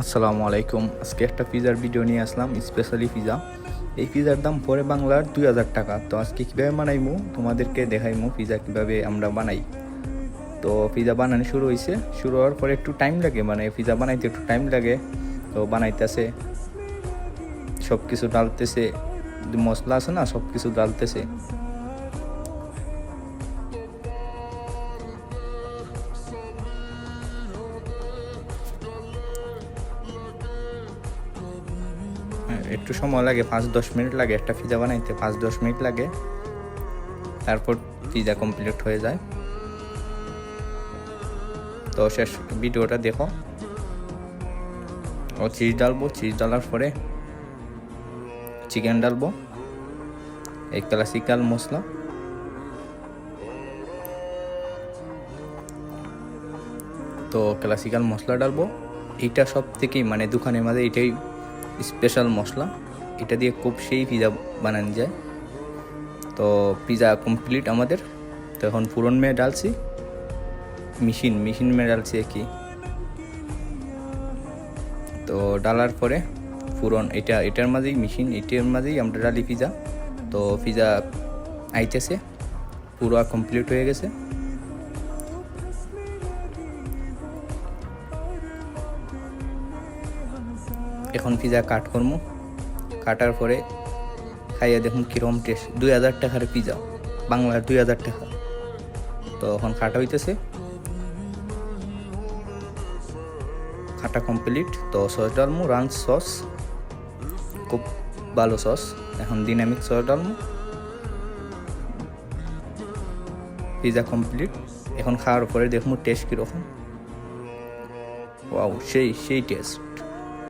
আসসালামু আলাইকুম। আজকে একটা পিজার ভিডিও নিয়ে আসলাম, স্পেশালি পিজা। এই পিজার দাম পরে বাংলার 2000 টাকা। তো আজকে কীভাবে বানাইমু তোমাদেরকে দেখাইমু পিজা কীভাবে আমরা বানাই। তো পিজা বানানো শুরু হওয়ার পরে একটু টাইম লাগে, মানে পিজা বানাইতে একটু টাইম লাগে। তো বানাইতেছে, সব কিছু ডালতেছে, মশলা আছে না, সব কিছু ডালতেছে। একটু সময় লাগে, 5-10 মিনিট লাগে একটা পিজা বানাইতে, 5-10 মিনিট লাগে। তারপর পিজা কমপ্লিট হয়ে যায়। তো শেষ ভিডিওটা দেখো। ও চিজ ডালবো, চিজ ডালার পরে চিকেন ডালবো, এই ক্লাসিক্যাল মশলা। তো ক্লাসিক্যাল মশলা ডালবো, এইটা সব থেকেই মানে দোকানের মাঝে এটাই স্পেশাল মশলা। এটা দিয়ে খুব সেই পিজা বানানো যায়। তো পিজা কমপ্লিট আমাদের। তো এখন পুরন মেয়ে ডালছি, মেশিন মেয়ে ডালছি কি। তো ডালার পরে পুরন এটার মাঝেই এটার মাঝেই আমরা ডালি পিজা। তো পিজা আইতেছে, পুরো কমপ্লিট হয়ে গেছে। এখন পিজা কাট করবো, কাটার পরে খাইয়া দেখুন কীরকম টেস্ট। 2000 টাকার পিজা, বাংলার 2000 টাকা। তো এখন কাটা হইতেছে, কাটা কমপ্লিট। তো সস ডালমু, রাঞ্চ সস, খুব ভালো সস। এখন ডাইনামিক সস ডালমু। Pizza complete. এখন খাওয়ার পরে দেখবো টেস্ট কীরকম। ওয়াও, সেই টেস্ট।